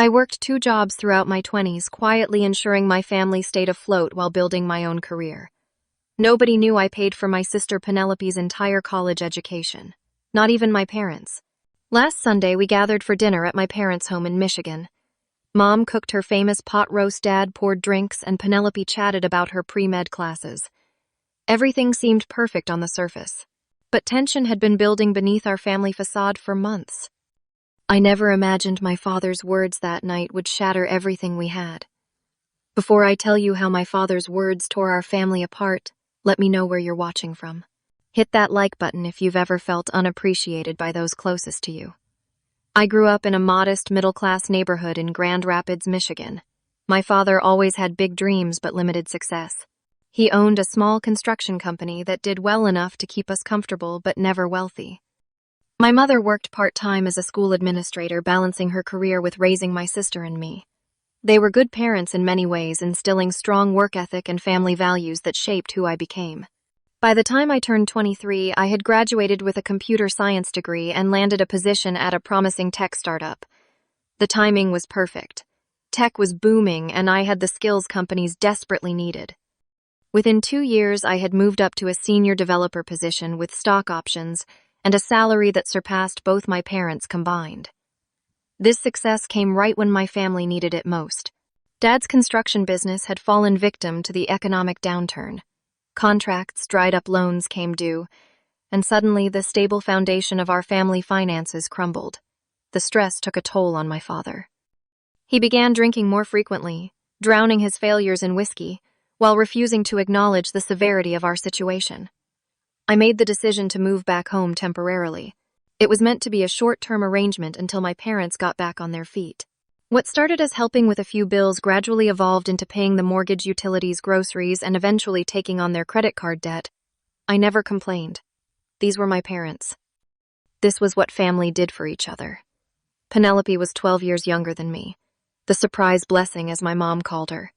I worked 2 jobs throughout my 20s, quietly ensuring my family stayed afloat while building my own career. Nobody knew I paid for my sister Penelope's entire college education. Not even my parents. Last Sunday, we gathered for dinner at my parents' home in Michigan. Mom cooked her famous pot roast, Dad poured drinks, and Penelope chatted about her pre-med classes. Everything seemed perfect on the surface. But tension had been building beneath our family facade for months. I never imagined my father's words that night would shatter everything we had. Before I tell you how my father's words tore our family apart, let me know where you're watching from. Hit that like button if you've ever felt unappreciated by those closest to you. I grew up in a modest, middle-class neighborhood in Grand Rapids, Michigan. My father always had big dreams but limited success. He owned a small construction company that did well enough to keep us comfortable but never wealthy. My mother worked part-time as a school administrator, balancing her career with raising my sister and me. They were good parents in many ways, instilling strong work ethic and family values that shaped who I became. By the time I turned 23, I had graduated with a computer science degree and landed a position at a promising tech startup. The timing was perfect. Tech was booming, and I had the skills companies desperately needed. Within 2 years, I had moved up to a senior developer position with stock options and a salary that surpassed both my parents combined. This success came right when my family needed it most. Dad's construction business had fallen victim to the economic downturn. Contracts dried up, loans came due, and suddenly the stable foundation of our family finances crumbled. The stress took a toll on my father. He began drinking more frequently, drowning his failures in whiskey, while refusing to acknowledge the severity of our situation. I made the decision to move back home temporarily. It was meant to be a short-term arrangement until my parents got back on their feet. What started as helping with a few bills gradually evolved into paying the mortgage, utilities, groceries, and eventually taking on their credit card debt. I never complained. These were my parents. This was what family did for each other. Penelope was 12 years younger than me. The surprise blessing, as my mom called her.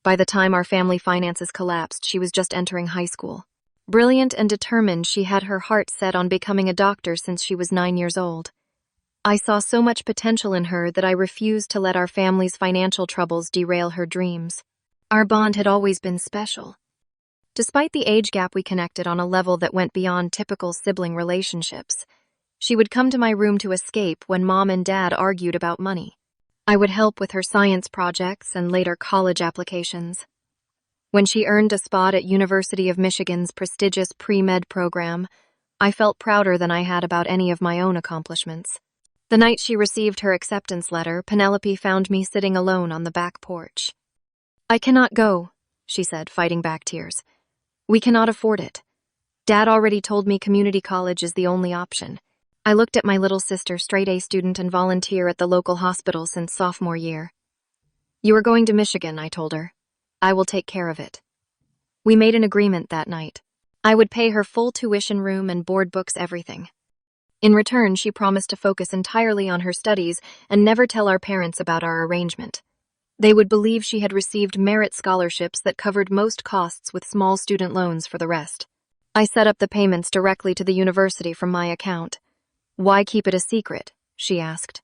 By the time our family finances collapsed, she was just entering high school. Brilliant and determined, she had her heart set on becoming a doctor since she was 9 years old. I saw so much potential in her that I refused to let our family's financial troubles derail her dreams. Our bond had always been special. Despite the age gap, we connected on a level that went beyond typical sibling relationships. She would come to my room to escape when Mom and Dad argued about money. I would help with her science projects and later college applications. When she earned a spot at University of Michigan's prestigious pre-med program, I felt prouder than I had about any of my own accomplishments. The night she received her acceptance letter, Penelope found me sitting alone on the back porch. "I cannot go," she said, fighting back tears. "We cannot afford it. Dad already told me community college is the only option." I looked at my little sister, straight-A student and volunteer at the local hospital since sophomore year. "You are going to Michigan," I told her. "I will take care of it." We made an agreement that night. I would pay her full tuition, room and board, books, everything. In return, she promised to focus entirely on her studies and never tell our parents about our arrangement. They would believe she had received merit scholarships that covered most costs, with small student loans for the rest. I set up the payments directly to the university from my account. "Why keep it a secret?" she asked.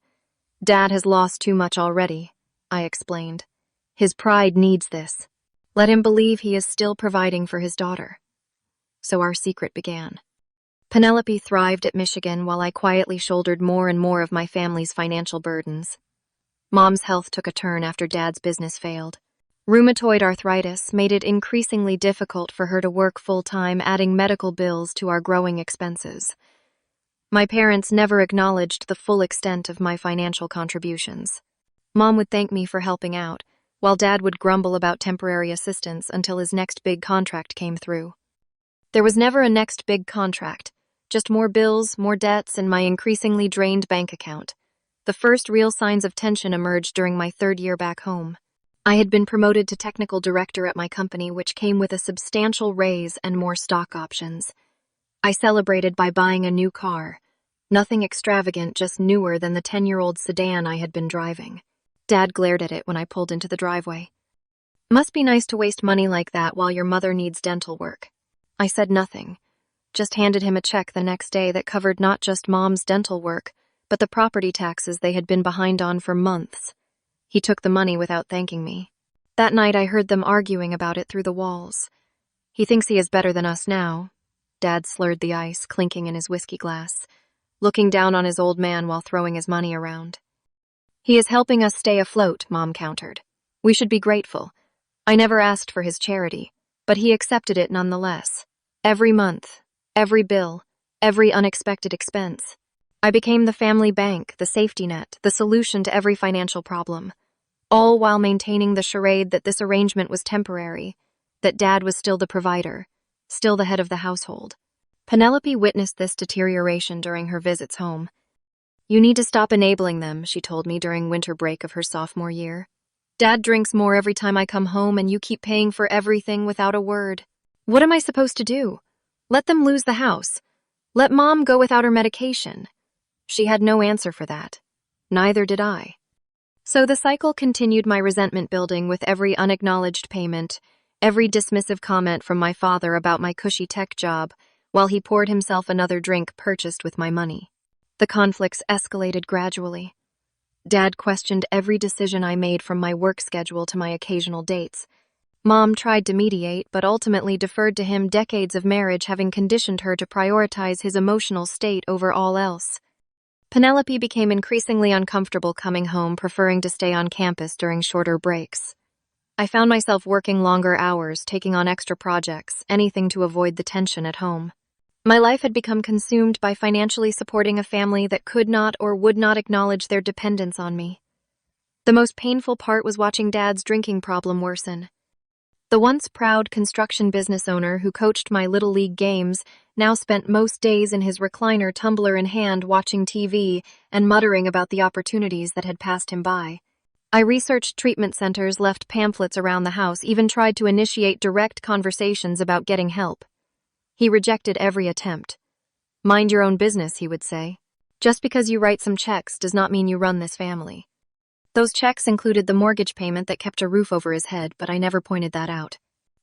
"Dad has lost too much already," I explained. "His pride needs this. Let him believe he is still providing for his daughter." So our secret began. Penelope thrived at Michigan while I quietly shouldered more and more of my family's financial burdens. Mom's health took a turn after Dad's business failed. Rheumatoid arthritis made it increasingly difficult for her to work full-time, adding medical bills to our growing expenses. My parents never acknowledged the full extent of my financial contributions. Mom would thank me for helping out, while Dad would grumble about temporary assistance until his next big contract came through. There was never a next big contract, just more bills, more debts, and my increasingly drained bank account. The first real signs of tension emerged during my 3rd year back home. I had been promoted to technical director at my company, which came with a substantial raise and more stock options. I celebrated by buying a new car. Nothing extravagant, just newer than the 10-year-old sedan I had been driving. Dad glared at it when I pulled into the driveway. "Must be nice to waste money like that while your mother needs dental work." I said nothing, just handed him a check the next day that covered not just Mom's dental work, but the property taxes they had been behind on for months. He took the money without thanking me. That night I heard them arguing about it through the walls. He thinks he is better than us now. Dad slurred the ice, clinking in his whiskey glass, looking down on his old man while throwing his money around. He is helping us stay afloat, Mom countered. We should be grateful. I never asked for his charity, but he accepted it nonetheless. Every month, every bill, every unexpected expense. I became the family bank, the safety net, the solution to every financial problem, all while maintaining the charade that this arrangement was temporary, that Dad was still the provider, still the head of the household. Penelope witnessed this deterioration during her visits home. You need to stop enabling them, she told me during winter break of her sophomore year. Dad drinks more every time I come home and you keep paying for everything without a word. What am I supposed to do? Let them lose the house. Let Mom go without her medication. She had no answer for that. Neither did I. So the cycle continued, my resentment building with every unacknowledged payment, every dismissive comment from my father about my cushy tech job, while he poured himself another drink purchased with my money. The conflicts escalated gradually. Dad questioned every decision I made, from my work schedule to my occasional dates. Mom tried to mediate, but ultimately deferred to him, decades of marriage having conditioned her to prioritize his emotional state over all else. Penelope became increasingly uncomfortable coming home, preferring to stay on campus during shorter breaks. I found myself working longer hours, taking on extra projects, anything to avoid the tension at home. My life had become consumed by financially supporting a family that could not or would not acknowledge their dependence on me. The most painful part was watching Dad's drinking problem worsen. The once proud construction business owner who coached my Little League games now spent most days in his recliner, tumbler in hand, watching TV and muttering about the opportunities that had passed him by. I researched treatment centers, left pamphlets around the house, even tried to initiate direct conversations about getting help. He rejected every attempt. Mind your own business, he would say. Just because you write some checks does not mean you run this family. Those checks included the mortgage payment that kept a roof over his head, but I never pointed that out.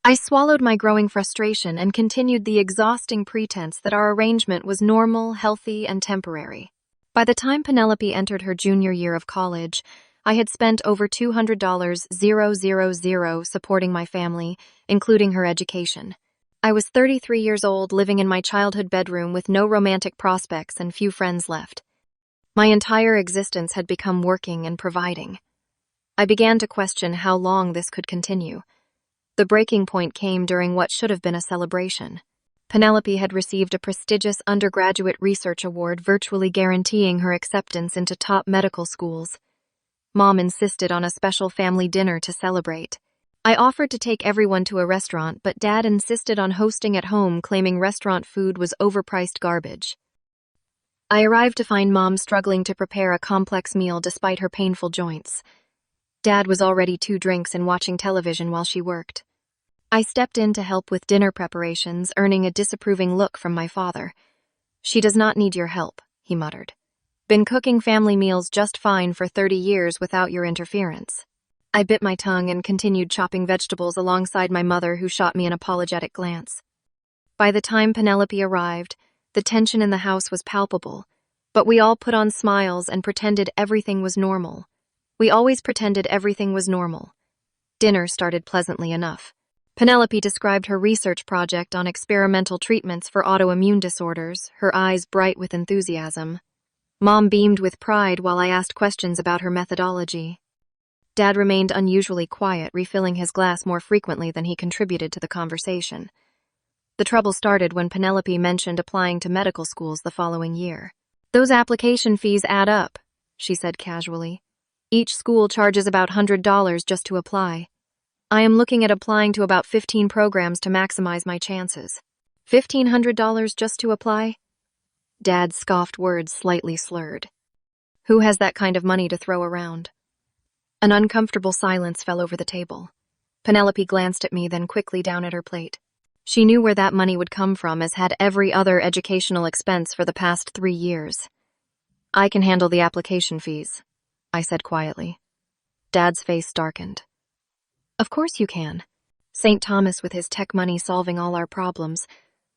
I swallowed my growing frustration and continued the exhausting pretense that our arrangement was normal, healthy, and temporary. By the time Penelope entered her junior year of college, I had spent over $200,000 supporting my family, including her education. I was 33 years old, living in my childhood bedroom with no romantic prospects and few friends left. My entire existence had become working and providing. I began to question how long this could continue. The breaking point came during what should have been a celebration. Penelope had received a prestigious undergraduate research award, virtually guaranteeing her acceptance into top medical schools. Mom insisted on a special family dinner to celebrate. I offered to take everyone to a restaurant, but Dad insisted on hosting at home, claiming restaurant food was overpriced garbage. I arrived to find Mom struggling to prepare a complex meal despite her painful joints. Dad was already 2 drinks and watching television while she worked. I stepped in to help with dinner preparations, earning a disapproving look from my father. "She does not need your help," he muttered. "Been cooking family meals just fine for 30 years without your interference." I bit my tongue and continued chopping vegetables alongside my mother, who shot me an apologetic glance. By the time Penelope arrived, the tension in the house was palpable, but we all put on smiles and pretended everything was normal. We always pretended everything was normal. Dinner started pleasantly enough. Penelope described her research project on experimental treatments for autoimmune disorders, her eyes bright with enthusiasm. Mom beamed with pride while I asked questions about her methodology. Dad remained unusually quiet, refilling his glass more frequently than he contributed to the conversation. The trouble started when Penelope mentioned applying to medical schools the following year. "Those application fees add up," she said casually. "Each school charges about $100 just to apply. I am looking at applying to about 15 programs to maximize my chances." $1,500 just to apply? Dad's scoffed words slightly slurred. Who has that kind of money to throw around? An uncomfortable silence fell over the table. Penelope glanced at me, then quickly down at her plate. She knew where that money would come from, as had every other educational expense for the past 3 years. "I can handle the application fees," I said quietly. Dad's face darkened. "Of course you can. St. Thomas, with his tech money solving all our problems,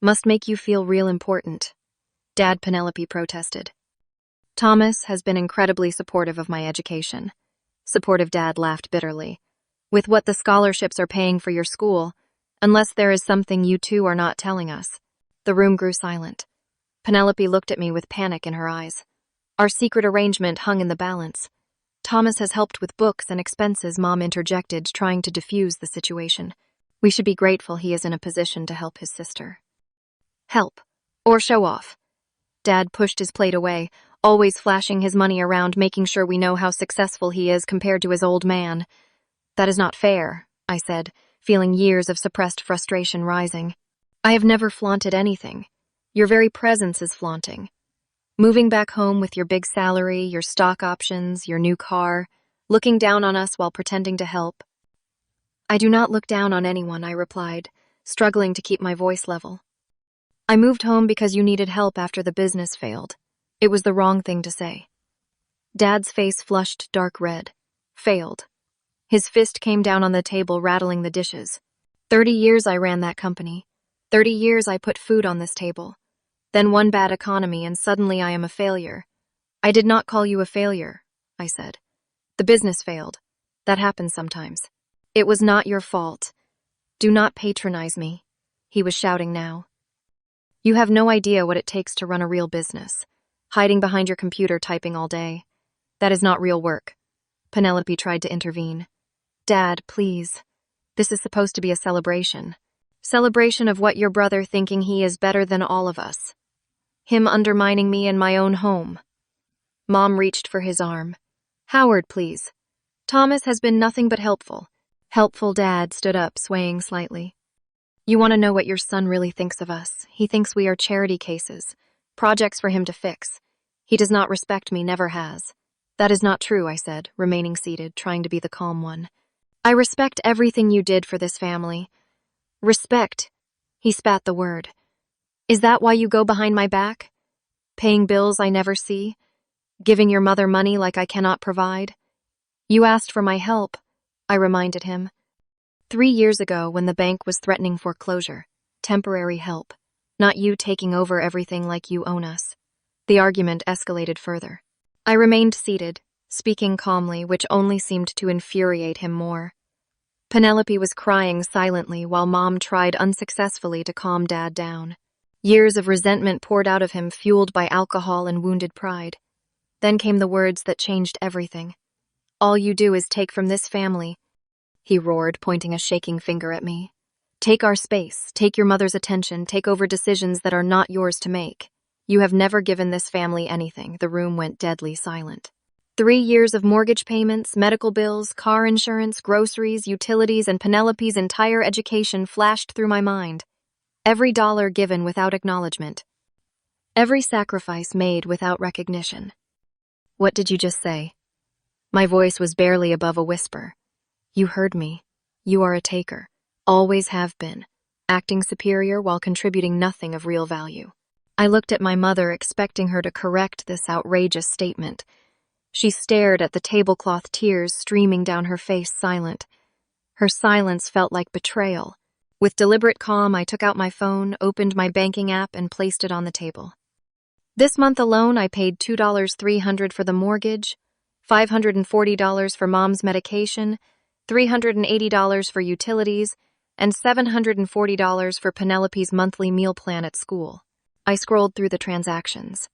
must make you feel real important." Dad, Penelope protested. "Thomas has been incredibly supportive of my education. Supportive Dad laughed bitterly. With what the scholarships are paying for your school, unless there is something you two are not telling us. The room grew silent. Penelope looked at me with panic in her eyes. Our secret arrangement hung in the balance. Thomas has helped with books and expenses, Mom interjected, trying to defuse the situation. We should be grateful he is in a position to help his sister. Help. Or show off. Dad pushed his plate away, always flashing his money around, making sure we know how successful he is compared to his old man. That is not fair, I said, feeling years of suppressed frustration rising. I have never flaunted anything. Your very presence is flaunting. Moving back home with your big salary, your stock options, your new car, looking down on us while pretending to help. I do not look down on anyone, I replied, struggling to keep my voice level. I moved home because you needed help after the business failed. It was the wrong thing to say. Dad's face flushed dark red. Failed. His fist came down on the table, rattling the dishes. 30 years I ran that company. 30 years I put food on this table. Then one bad economy and suddenly I am a failure. I did not call you a failure, I said. The business failed. That happens sometimes. It was not your fault. Do not patronize me. He was shouting now. You have no idea what it takes to run a real business. Hiding behind your computer typing all day. That is not real work. Penelope tried to intervene. Dad, please. This is supposed to be a celebration. Celebration of what your brother thinking he is better than all of us. Him undermining me in my own home. Mom reached for his arm. Howard, please. Thomas has been nothing but helpful. Helpful. Dad stood up, swaying slightly. You want to know what your son really thinks of us. He thinks we are charity cases, projects for him to fix. He does not respect me, never has. That is not true, I said, remaining seated, trying to be the calm one. I respect everything you did for this family. Respect. He spat the word. Is that why you go behind my back? Paying bills I never see? Giving your mother money like I cannot provide? You asked for my help, I reminded him. 3 years ago, when the bank was threatening foreclosure. Temporary help. Not you taking over everything like you own us. The argument escalated further. I remained seated, speaking calmly, which only seemed to infuriate him more. Penelope was crying silently while Mom tried unsuccessfully to calm Dad down. Years of resentment poured out of him, fueled by alcohol and wounded pride. Then came the words that changed everything. All you do is take from this family, he roared, pointing a shaking finger at me. Take our space, take your mother's attention, take over decisions that are not yours to make. You have never given this family anything. The room went deadly silent. 3 years of mortgage payments, medical bills, car insurance, groceries, utilities, and Penelope's entire education flashed through my mind. Every dollar given without acknowledgement. Every sacrifice made without recognition. What did you just say? My voice was barely above a whisper. You heard me. You are a taker. Always have been. Acting superior while contributing nothing of real value. I looked at my mother, expecting her to correct this outrageous statement. She stared at the tablecloth, tears streaming down her face, silent. Her silence felt like betrayal. With deliberate calm, I took out my phone, opened my banking app, and placed it on the table. This month alone, I paid $2,300 for the mortgage, $540 for Mom's medication, $380 for utilities, and $740 for Penelope's monthly meal plan at school. I scrolled through the transactions.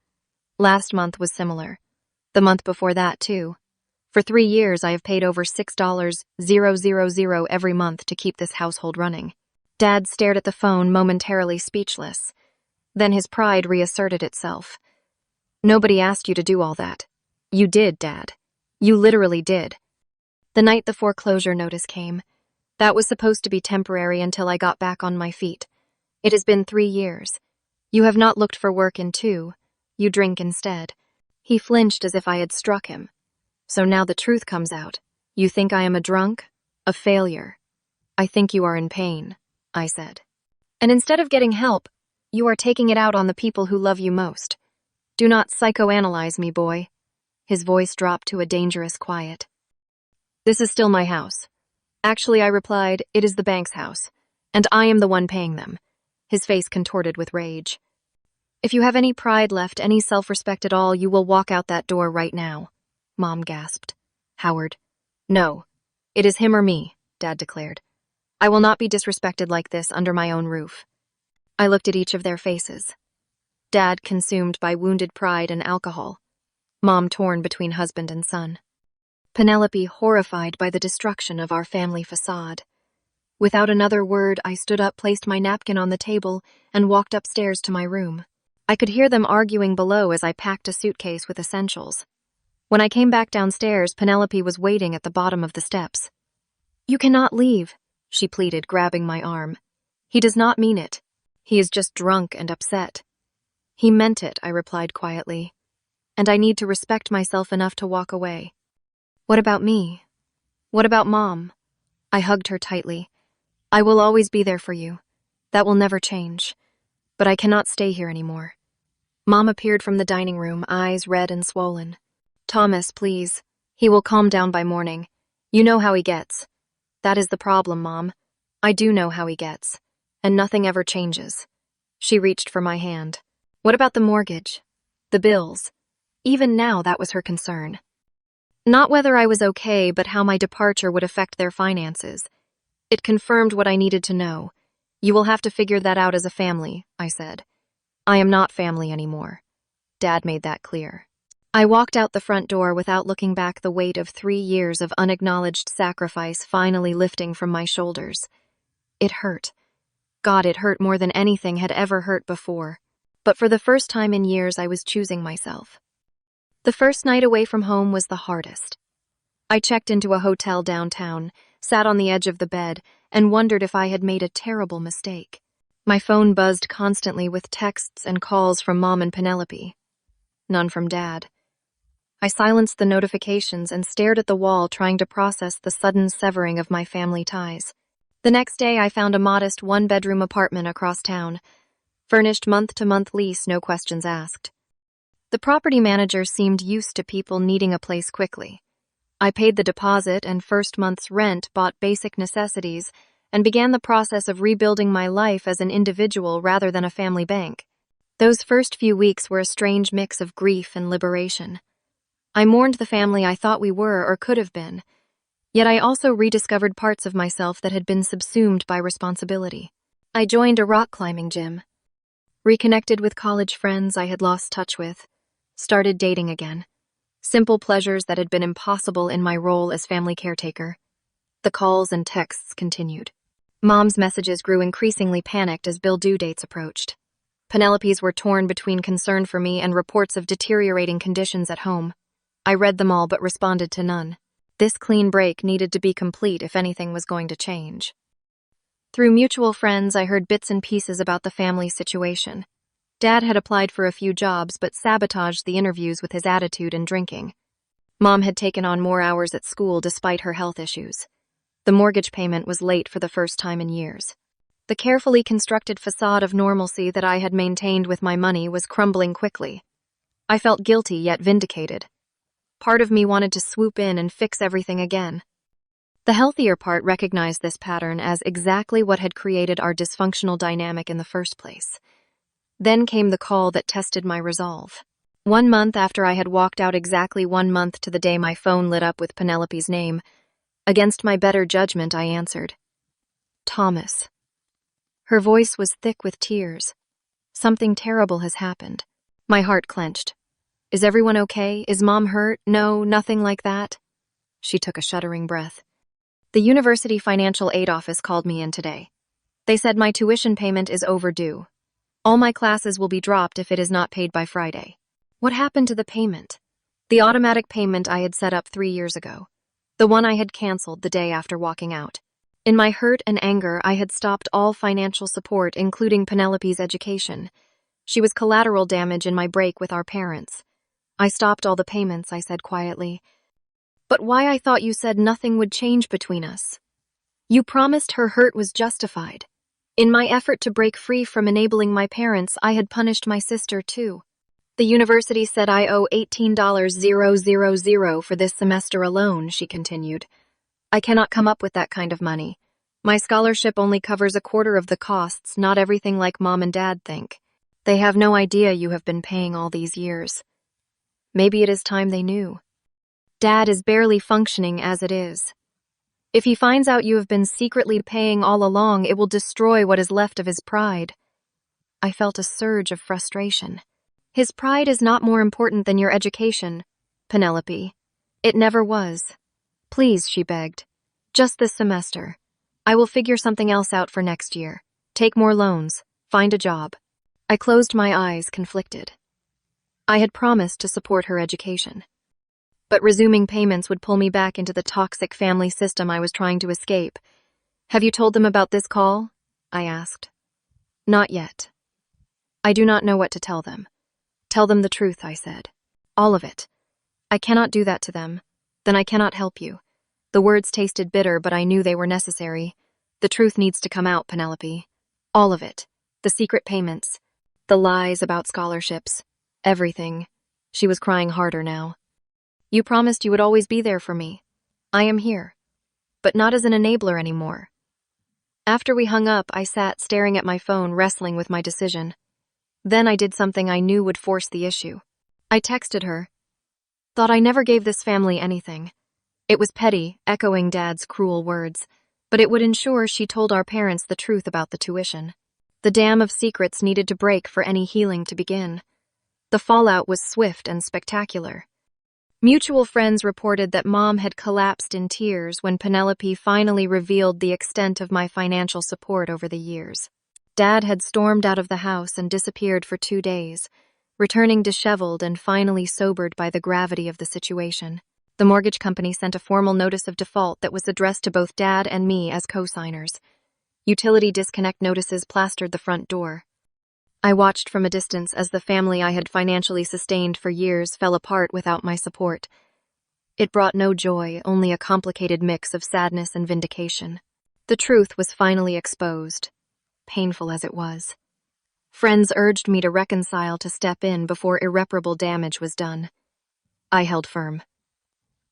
Last month was similar. The month before that, too. For 3 years, I have paid over $6,000 every month to keep this household running. Dad stared at the phone, momentarily speechless. Then his pride reasserted itself. Nobody asked you to do all that. You did, Dad. You literally did. The night the foreclosure notice came, that was supposed to be temporary until I got back on my feet. It has been 3 years. You have not looked for work in 2. You drink instead. He flinched as if I had struck him. So now the truth comes out. You think I am a drunk? A failure. I think you are in pain, I said. And instead of getting help, you are taking it out on the people who love you most. Do not psychoanalyze me, boy. His voice dropped to a dangerous quiet. This is still my house. Actually, I replied, it is the bank's house, and I am the one paying them. His face contorted with rage. If you have any pride left, any self-respect at all, you will walk out that door right now. Mom gasped. Howard, No, it is him or me, Dad declared. I will not be disrespected like this under my own roof. I looked at each of their faces. Dad consumed by wounded pride and alcohol. Mom torn between husband and son. Penelope horrified by the destruction of our family facade. Without another word, I stood up, placed my napkin on the table, and walked upstairs to my room. I could hear them arguing below as I packed a suitcase with essentials. When I came back downstairs, Penelope was waiting at the bottom of the steps. "You cannot leave," she pleaded, grabbing my arm. "He does not mean it. He is just drunk and upset." "He meant it," I replied quietly. "And I need to respect myself enough to walk away." "What about me? What about Mom?" I hugged her tightly. "I will always be there for you. That will never change. But I cannot stay here anymore." Mom appeared from the dining room, eyes red and swollen. "Thomas, please. He will calm down by morning. You know how he gets." "That is the problem, Mom. I do know how he gets. And nothing ever changes." She reached for my hand. "What about the mortgage? The bills?" Even now, that was her concern. Not whether I was okay, but how my departure would affect their finances. It confirmed what I needed to know. "You will have to figure that out as a family," I said. "I am not family anymore." Dad made that clear. I walked out the front door without looking back, the weight of 3 years of unacknowledged sacrifice finally lifting from my shoulders. It hurt. God, it hurt more than anything had ever hurt before. But for the first time in years, I was choosing myself. The first night away from home was the hardest. I checked into a hotel downtown, sat on the edge of the bed, and wondered if I had made a terrible mistake. My phone buzzed constantly with texts and calls from Mom and Penelope. None from Dad. I silenced the notifications and stared at the wall, trying to process the sudden severing of my family ties. The next day, I found a modest one-bedroom apartment across town. Furnished month-to-month lease, no questions asked. The property manager seemed used to people needing a place quickly. I paid the deposit and first month's rent, bought basic necessities, and began the process of rebuilding my life as an individual rather than a family bank. Those first few weeks were a strange mix of grief and liberation. I mourned the family I thought we were or could have been, yet I also rediscovered parts of myself that had been subsumed by responsibility. I joined a rock climbing gym, reconnected with college friends I had lost touch with, started dating again. Simple pleasures that had been impossible in my role as family caretaker. The calls and texts continued. Mom's messages grew increasingly panicked as bill due dates approached. Penelope's were torn between concern for me and reports of deteriorating conditions at home. I read them all but responded to none. This clean break needed to be complete if anything was going to change. Through mutual friends, I heard bits and pieces about the family situation. Dad had applied for a few jobs but sabotaged the interviews with his attitude and drinking. Mom had taken on more hours at school despite her health issues. The mortgage payment was late for the first time in years. The carefully constructed facade of normalcy that I had maintained with my money was crumbling quickly. I felt guilty yet vindicated. Part of me wanted to swoop in and fix everything again. The healthier part recognized this pattern as exactly what had created our dysfunctional dynamic in the first place. Then came the call that tested my resolve. 1 month after I had walked out, exactly 1 month to the day, my phone lit up with Penelope's name. Against my better judgment, I answered. "Thomas." Her voice was thick with tears. "Something terrible has happened." My heart clenched. "Is everyone okay? Is Mom hurt?" "No, nothing like that." She took a shuddering breath. "The university financial aid office called me in today. They said my tuition payment is overdue. All my classes will be dropped if it is not paid by Friday." What happened to the payment? The automatic payment I had set up 3 years ago. The one I had canceled the day after walking out. In my hurt and anger, I had stopped all financial support, including Penelope's education. She was collateral damage in my break with our parents. "I stopped all the payments," I said quietly. "But why? I thought you said nothing would change between us." "You promised her hurt was justified. In my effort to break free from enabling my parents, I had punished my sister too. The university said I owe $18,000 for this semester alone," she continued. "I cannot come up with that kind of money. My scholarship only covers a quarter of the costs, not everything like Mom and Dad think. They have no idea you have been paying all these years." Maybe it is time they knew. Dad is barely functioning as it is. If he finds out you have been secretly paying all along, it will destroy what is left of his pride. I felt a surge of frustration. His pride is not more important than your education, Penelope. It never was. Please, she begged. Just this semester. I will figure something else out for next year. Take more loans. Find a job. I closed my eyes, conflicted. I had promised to support her education. But resuming payments would pull me back into the toxic family system I was trying to escape. Have you told them about this call? I asked. Not yet. I do not know what to tell them. Tell them the truth, I said. All of it. I cannot do that to them. Then I cannot help you. The words tasted bitter, but I knew they were necessary. The truth needs to come out, Penelope. All of it. The secret payments. The lies about scholarships. Everything. She was crying harder now. You promised you would always be there for me. I am here. But not as an enabler anymore. After we hung up, I sat staring at my phone, wrestling with my decision. Then I did something I knew would force the issue. I texted her. Thought I never gave this family anything. It was petty, echoing Dad's cruel words, but it would ensure she told our parents the truth about the tuition. The dam of secrets needed to break for any healing to begin. The fallout was swift and spectacular. Mutual friends reported that Mom had collapsed in tears when Penelope finally revealed the extent of my financial support over the years. Dad had stormed out of the house and disappeared for 2 days, returning disheveled and finally sobered by the gravity of the situation. The mortgage company sent a formal notice of default that was addressed to both Dad and me as co-signers. Utility disconnect notices plastered the front door. I watched from a distance as the family I had financially sustained for years fell apart without my support. It brought no joy, only a complicated mix of sadness and vindication. The truth was finally exposed, painful as it was. Friends urged me to reconcile, to step in before irreparable damage was done. I held firm.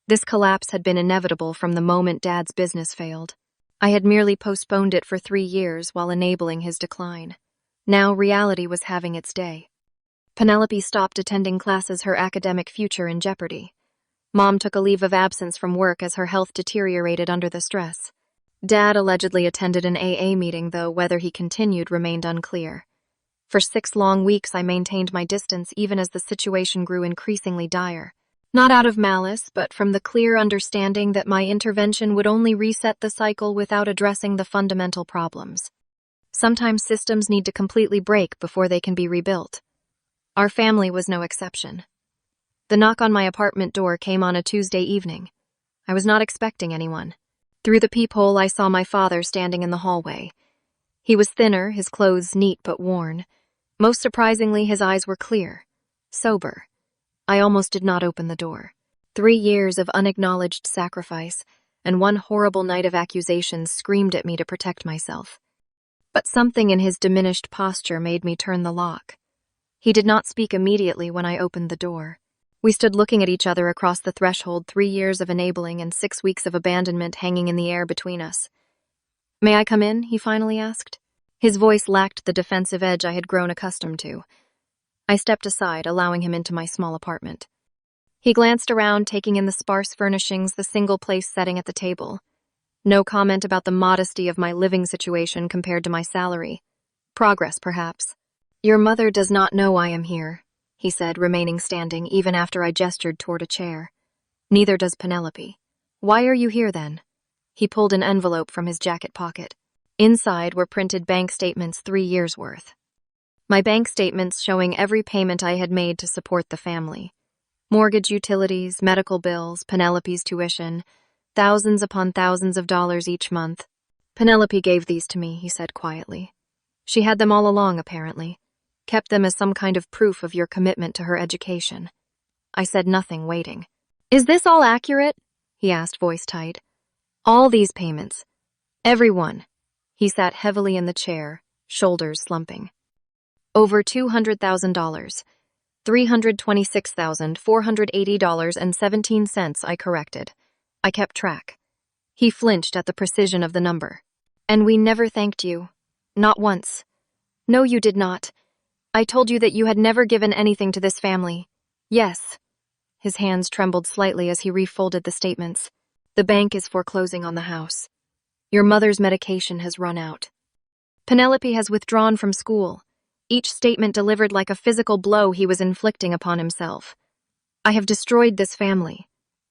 This collapse had been inevitable from the moment Dad's business failed. I had merely postponed it for 3 years while enabling his decline. Now reality was having its day. Penelope stopped attending classes, her academic future in jeopardy. Mom took a leave of absence from work as her health deteriorated under the stress. Dad allegedly attended an AA meeting, though whether he continued remained unclear. For 6 long weeks I maintained my distance even as the situation grew increasingly dire. Not out of malice, but from the clear understanding that my intervention would only reset the cycle without addressing the fundamental problems. Sometimes systems need to completely break before they can be rebuilt. Our family was no exception. The knock on my apartment door came on a Tuesday evening. I was not expecting anyone. Through the peephole, I saw my father standing in the hallway. He was thinner, his clothes neat but worn. Most surprisingly, his eyes were clear, sober. I almost did not open the door. 3 years of unacknowledged sacrifice and 1 horrible night of accusations screamed at me to protect myself. But something in his diminished posture made me turn the lock. He did not speak immediately when I opened the door. We stood looking at each other across the threshold, 3 years of enabling and 6 weeks of abandonment hanging in the air between us. May I come in? He finally asked. His voice lacked the defensive edge I had grown accustomed to. I stepped aside, allowing him into my small apartment. He glanced around, taking in the sparse furnishings, the single-place setting at the table. No comment about the modesty of my living situation compared to my salary. Progress, perhaps. Your mother does not know I am here, he said, remaining standing even after I gestured toward a chair. Neither does Penelope. Why are you here, then? He pulled an envelope from his jacket pocket. Inside were printed bank statements, 3 years' worth. My bank statements showing every payment I had made to support the family. Mortgage, utilities, medical bills, Penelope's tuition, thousands upon thousands of dollars each month. Penelope gave these to me, he said quietly. She had them all along, apparently. Kept them as some kind of proof of your commitment to her education. I said nothing, waiting. Is this all accurate? He asked, voice tight. All these payments. Every one. He sat heavily in the chair, shoulders slumping. Over $200,000. $326,480.17, I corrected. I kept track. He flinched at the precision of the number. And we never thanked you. Not once. No, you did not. I told you that you had never given anything to this family. Yes. His hands trembled slightly as he refolded the statements. The bank is foreclosing on the house. Your mother's medication has run out. Penelope has withdrawn from school. Each statement delivered like a physical blow he was inflicting upon himself. I have destroyed this family.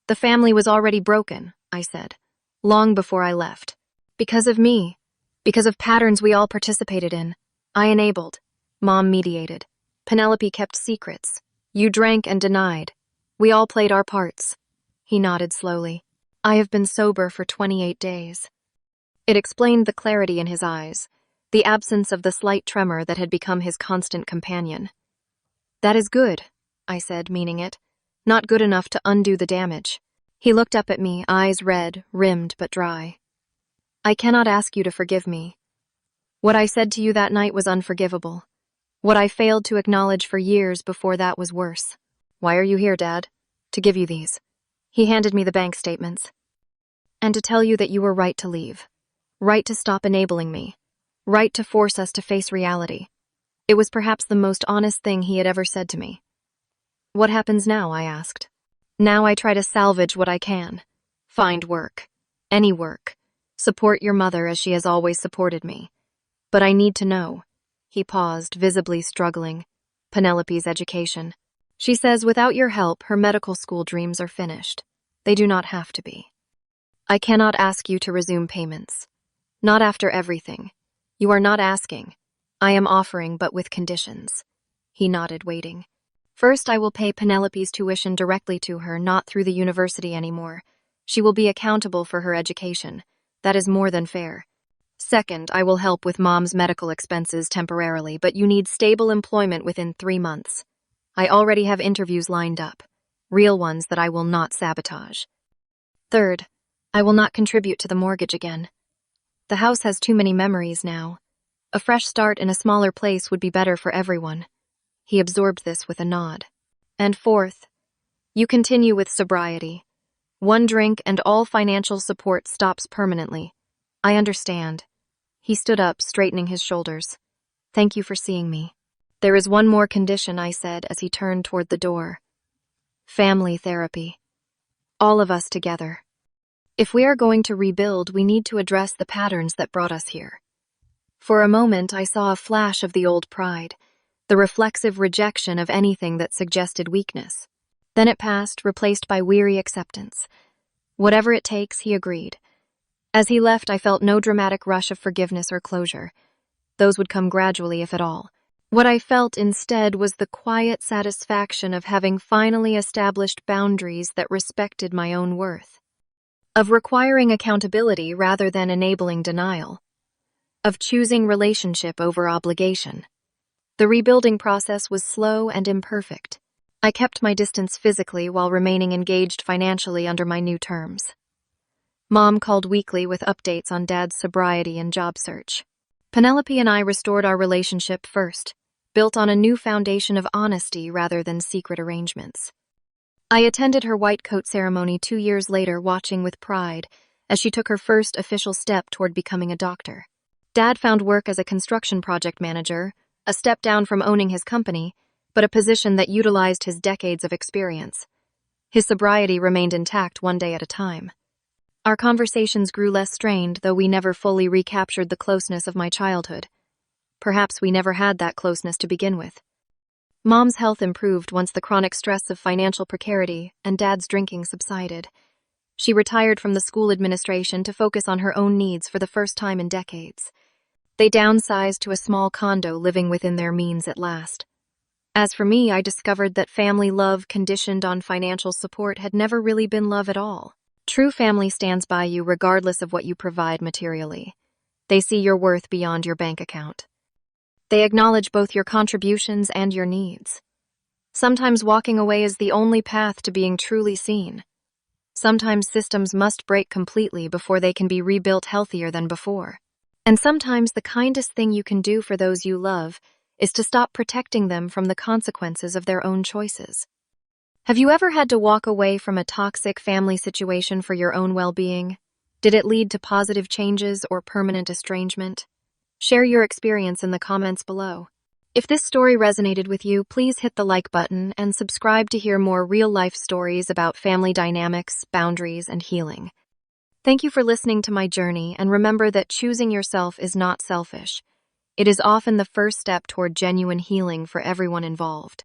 The family was already broken, I said, long before I left. Because of me. Because of patterns we all participated in. I enabled. Mom mediated. Penelope kept secrets. You drank and denied. We all played our parts. He nodded slowly. I have been sober for 28 days. It explained the clarity in his eyes, the absence of the slight tremor that had become his constant companion. That is good, I said, meaning it. Not good enough to undo the damage. He looked up at me, eyes red, rimmed but dry. I cannot ask you to forgive me. What I said to you that night was unforgivable. What I failed to acknowledge for years before that was worse. Why are you here, Dad? To give you these. He handed me the bank statements. And to tell you that you were right to leave. Right to stop enabling me. Right to force us to face reality. It was perhaps the most honest thing he had ever said to me. What happens now? I asked. Now I try to salvage what I can. Find work. Any work. Support your mother as she has always supported me. But I need to know. He paused, visibly struggling. Penelope's education. She says without your help, her medical school dreams are finished. They do not have to be. I cannot ask you to resume payments. Not after everything. You are not asking. I am offering, but with conditions. He nodded, waiting. First, I will pay Penelope's tuition directly to her, not through the university anymore. She will be accountable for her education. That is more than fair. Second, I will help with Mom's medical expenses temporarily, but you need stable employment within 3 months. I already have interviews lined up. Real ones that I will not sabotage. Third, I will not contribute to the mortgage again. The house has too many memories now. A fresh start in a smaller place would be better for everyone. He absorbed this with a nod. And fourth, you continue with sobriety. 1 drink and all financial support stops permanently. I understand. He stood up, straightening his shoulders. Thank you for seeing me. There is one more condition, I said as he turned toward the door. Family therapy. All of us together. If we are going to rebuild, we need to address the patterns that brought us here. For a moment, I saw a flash of the old pride, the reflexive rejection of anything that suggested weakness. Then it passed, replaced by weary acceptance. Whatever it takes, he agreed. As he left, I felt no dramatic rush of forgiveness or closure. Those would come gradually, if at all. What I felt instead was the quiet satisfaction of having finally established boundaries that respected my own worth. Of requiring accountability rather than enabling denial. Of choosing relationship over obligation. The rebuilding process was slow and imperfect. I kept my distance physically while remaining engaged financially under my new terms. Mom called weekly with updates on Dad's sobriety and job search. Penelope and I restored our relationship first, built on a new foundation of honesty rather than secret arrangements. I attended her white coat ceremony 2 years later, watching with pride as she took her first official step toward becoming a doctor. Dad found work as a construction project manager, a step down from owning his company, but a position that utilized his decades of experience. His sobriety remained intact one day at a time. Our conversations grew less strained, though we never fully recaptured the closeness of my childhood. Perhaps we never had that closeness to begin with. Mom's health improved once the chronic stress of financial precarity and Dad's drinking subsided. She retired from the school administration to focus on her own needs for the first time in decades. They downsized to a small condo, living within their means at last. As for me, I discovered that family love conditioned on financial support had never really been love at all. True family stands by you regardless of what you provide materially. They see your worth beyond your bank account. They acknowledge both your contributions and your needs. Sometimes walking away is the only path to being truly seen. Sometimes systems must break completely before they can be rebuilt healthier than before. And sometimes the kindest thing you can do for those you love is to stop protecting them from the consequences of their own choices. Have you ever had to walk away from a toxic family situation for your own well-being? Did it lead to positive changes or permanent estrangement? Share your experience in the comments below. If this story resonated with you, please hit the like button and subscribe to hear more real-life stories about family dynamics, boundaries, and healing. Thank you for listening to my journey, and remember that choosing yourself is not selfish. It is often the first step toward genuine healing for everyone involved.